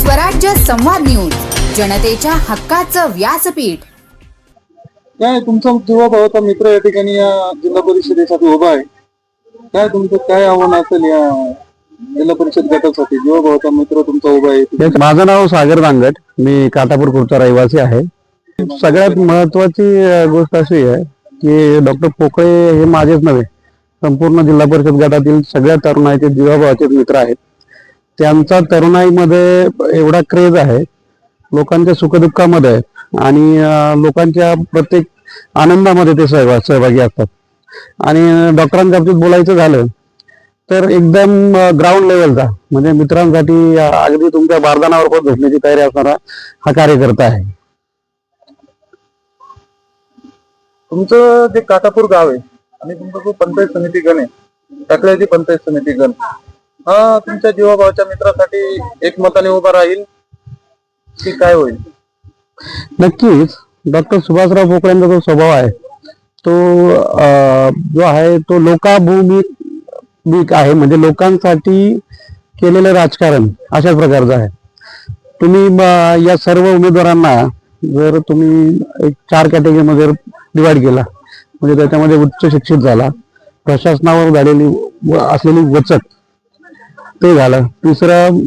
स्वराज्य संवाद न्यूज, जनतेच्या हक्काचं व्यासपीठ। काय तुमचा जीवाभावाचा मित्र या ठिकाणी या जिल्हा परिषदेसाठी उभा आहे, काय तुमचं काय आव्हान असेल या जिल्हा परिषद गटासाठी? जीवाभावाचा मित्र तुमचा उभा आहे। माझं नाव सागर दांगट, मी काटापूर खुर्दचा रहिवासी आहे। सगळ्यात महत्वाची गोष्ट अशी आहे की डॉक्टर पोकळे हे माझेच नव्हे, संपूर्ण जिल्हा परिषद गटातील सगळ्या तरुणाईचे जीवाभावाचे मित्र आहेत। त्यांचा तरुणाईमध्ये एवढा क्रेज आहे, लोकांच्या सुखदुःखामध्ये आणि लोकांच्या प्रत्येक आनंदामध्ये ते सहभागी असतात। आणि डॉक्टरांच्या बाबतीत बोलायचं झालं तर एकदम ग्राउंड लेवलचा, म्हणजे मित्रांसाठी अगदी तुमच्या बारदानावर पण झोपण्याची तयारी असणारा हा कार्यकर्ता आहे। तुमचं जे काटापूर गाव आहे आणि तुमचा जो पंचायत समिती गण आहे, टाकळ्याची पंचायत समिती गण, हा तुमच्या जीवाभावाच्या मित्रासाठी एकमताने उभा राहील की काय होईल? नक्कीच डॉक्टर सुभाषराव पोकळेंचा जो स्वभाव आहे तो जो आहे तो लोकाभिमुख आहे, म्हणजे लोकांसाठी केलेलं राजकारण अशा प्रकारचं आहे। तुम्ही या सर्व उमेदवारांना जर तुम्ही एक 4 कॅटेगरीमध्ये डिवाइड केला, म्हणजे त्याच्यामध्ये उच्च शिक्षित झाला, प्रशासनावर झालेली असलेली वचक ते झालं, तिसरं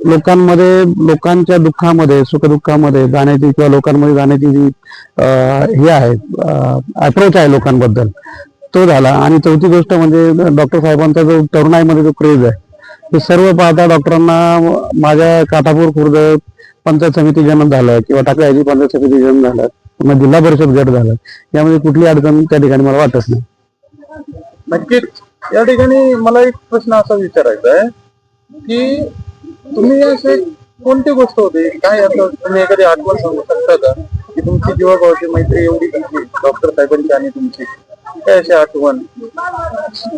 लोकांमध्ये लोकांच्या दुःखामध्ये सुखदुःखामध्ये जाण्याची किंवा लोकांमध्ये जाण्याची जी हे आहे अप्रोच आहे लोकांबद्दल तो झाला, आणि चौथी गोष्ट म्हणजे डॉक्टर साहेबांचा जो तरुणाईमध्ये जो क्रेज आहे हे सर्व पाहता डॉक्टरांना माझ्या काटापूर खुर्द पंचायत समिती गण झालं किंवा टाकळ्याची पंचायत समिती गण झालं, पुन्हा जिल्हा परिषद गट झालं, यामध्ये कुठली अडचण त्या ठिकाणी मला वाटत नाही। नक्कीच या ठिकाणी मला एक प्रश्न असा विचारायचा आहे की तुम्ही असे कोणती गोष्ट होते, काय असं तुम्ही एखादी आठवण सांगू शकता का की तुमची जीवाभावाची मैत्री एवढी कशी डॉक्टर साहेबांची आणि तुमची, काय अशी आठवण?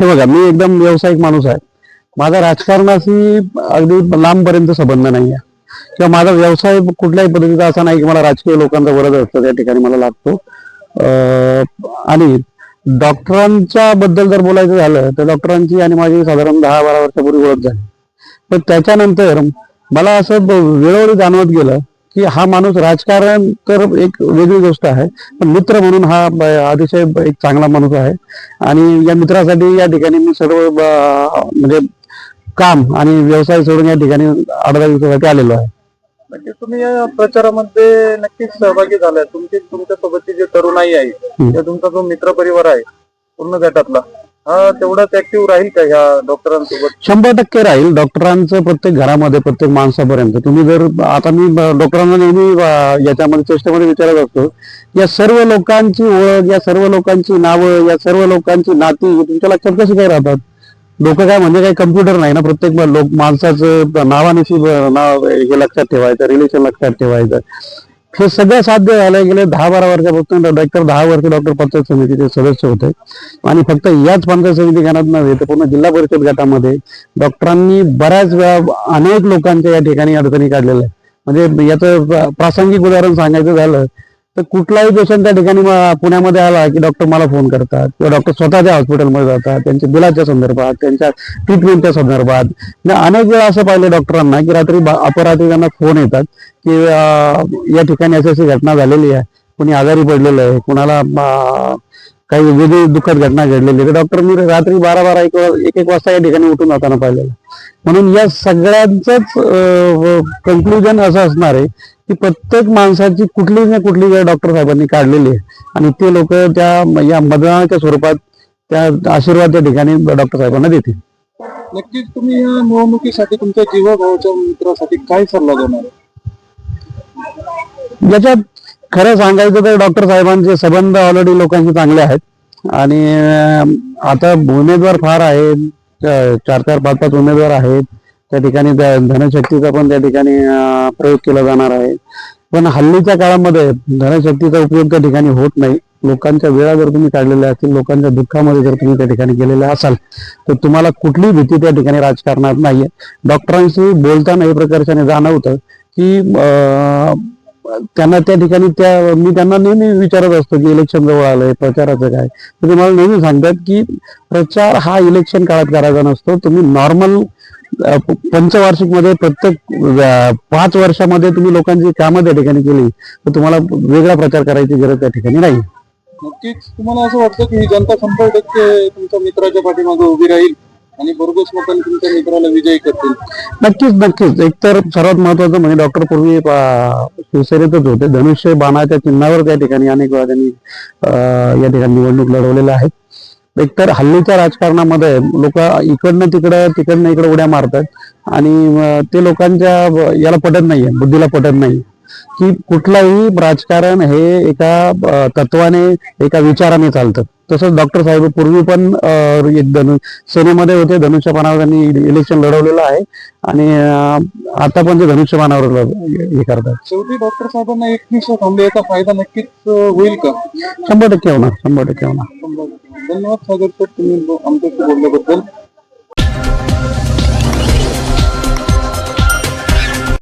हे बघा, मी एकदम व्यावसायिक माणूस आहे, माझा राजकारणाशी अगदी लांबपर्यंत संबंध नाही आहे किंवा माझा व्यवसाय कुठल्याही पद्धतीचा असा नाही की मला राजकीय लोकांचा गरज असतो त्या ठिकाणी मला लागतो। आणि डॉक्टरांच्या बद्दल जर बोलायचं झालं तर डॉक्टरांची आणि माझी साधारण 10-12 वर्षापूर्वी ओळख झाली, पण त्याच्यानंतर मला असं वेळोवेळी जाणवत गेलं की हा माणूस राजकारण तर एक वेगळी गोष्ट आहे, पण मित्र म्हणून हा अतिशय एक चांगला माणूस आहे। आणि या मित्रासाठी या ठिकाणी मी सर्व म्हणजे काम आणि व्यवसाय सोडून या ठिकाणी 8-10 दिवसासाठी आलेलो आहे। म्हणजे तुम्ही या प्रचारामध्ये नक्कीच सहभागी झालाय, तुमच्या सोबतची जे तरुणाई आहे किंवा तुमचा जो मित्र परिवार आहे पूर्ण गटातला, हा तेवढाच ऍक्टिव्ह राहील का ह्या डॉक्टरांसोबत? 100% राहील। डॉक्टरांचं प्रत्येक घरामध्ये प्रत्येक माणसापर्यंत तुम्ही जर आता मी डॉक्टरांना नेहमी याच्यामध्ये चेष्टेमध्ये विचारत असतो, या सर्व लोकांची ओळख, या सर्व लोकांची नावं, या सर्व लोकांची नाती तुमच्या लक्षात कशी काय राहतात? लोक काय म्हणजे काही कम्प्युटर नाही ना, प्रत्येक माणसाचं नावानिशी नाव हे लक्षात ठेवायचं, रिलेशन लक्षात ठेवायचं, हे सगळं साध्य झालं गेले 10-12 वर्षापासून। डॉक्टर 10 वर्ष डॉक्टर पंचायत समितीचे सदस्य होते आणि फक्त याच पंचायत समिती गणात नव्हे तर पूर्ण जिल्हा परिषद गटामध्ये डॉक्टरांनी बऱ्याच वेळा अनेक लोकांच्या या ठिकाणी अडचणी काढलेल्या आहे। म्हणजे याचं प्रासंगिक उदाहरण सांगायचं झालं तर कुठलाही पेशंट त्या ठिकाणी पुण्यामध्ये आला की डॉक्टर मला फोन करतात किंवा डॉक्टर स्वतःच्या हॉस्पिटलमध्ये जातात, त्यांच्या बिलाच्या संदर्भात, त्यांच्या ट्रीटमेंटच्या संदर्भात। अनेक वेळा असं पाहिलं डॉक्टरांना की रात्री अपरात्री त्यांना फोन येतात की या ठिकाणी अशी घटना झालेली आहे, कुणी आजारी पडलेलं आहे, कुणाला काही वेगळी दुःखद घटना घडलेली आहे, डॉक्टरनी रात्री 12-12 1-1 वाजता या ठिकाणी उठून जाताना पाहिलेलं। म्हणून या सगळ्यांचंच कन्क्लुजन असं असणार आहे की प्रत्येक माणसाची कुठली ना कुठली वेळ डॉक्टर साहेबांनी काढलेली आहे आणि ते लोक त्या या मतदानाच्या स्वरूपात त्या आशीर्वाद त्या ठिकाणी डॉक्टर साहेबांना देतील। नक्कीच तुम्ही या निवडणुकीसाठी तुमच्या जीवाभावाच्या मित्रासाठी काय सल्ला देणार? याच्यात खरं सांगायचं तर डॉक्टर साहेबांचे संबंध ऑलरेडी लोकांशी चांगले आहेत आणि आता उमेदवार फार आहेत, 4-4, 5-5 उमेदवार आहेत त्या ठिकाणी। धनशक्तीचा पण त्या ठिकाणी प्रयोग केला जाणार आहे, पण हल्लीच्या काळामध्ये धनशक्तीचा उपयोग त्या ठिकाणी होत नाही। लोकांच्या वेळा जर तुम्ही काढलेल्या असतील, लोकांच्या दुःखामध्ये जर तुम्ही त्या ठिकाणी गेलेले असाल तर तुम्हाला कुठली भीती त्या ठिकाणी राजकारणात नाहीये। डॉक्टरांशी बोलताना हे प्रकर्षाने जाणवतं की त्यांना त्या ठिकाणी मी त्यांना नेहमी विचारत असतो की इलेक्शन जवळ आलंय, प्रचाराचं काय, तर ते मला नेहमी सांगतात की प्रचार हा इलेक्शन काळात करायचा नसतो, तुम्ही नॉर्मल पंचवार्षिक मध्ये प्रत्येक 5 वर्षामध्ये तुम्ही लोकांची कामं त्या ठिकाणी केली तर तुम्हाला वेगळा प्रचार करायची गरज त्या ठिकाणी नाही. नक्कीच तुम्हाला असं वाटतं की ही जनता 100% तुमच्या मित्राच्या पाठीमागे उभी राहील आणि बोरघोस मतांनी तुमच्या मित्राला विजयी करतील? नक्कीच एकतर सर्वात महत्वाचं म्हणजे डॉक्टर पूर्वी शिवसेनेतच होते. धनुष्य बाणाच्या चिन्हावर त्या ठिकाणी अनेक वेळा त्यांनी या ठिकाणी निवडणूक लढवलेल्या आहेत. एकतर हल्लीच्या राजकारणामध्ये लोक इकडनं तिकडनं इकडे उड्या मारतात आणि ते लोकांच्या याला पटत नाहीये, बुद्धीला पटत नाही की कुठलाही राजकारण हे एका तत्वाने एका विचाराने चालतं. तसंच डॉक्टर साहेब पूर्वी पण सेनेमध्ये होते, धनुष्यबाणावर त्यांनी इलेक्शन लढवलेलं आहे आणि आता पण ते धनुष्यबाणावर हे करतात. शेवटी डॉक्टर साहेबांना 21 थांबले याचा फायदा नक्कीच होईल का? 100% होणार. धन्यवाद सागर सर, तुम्ही आमच्याशी बोलल्याबद्दल.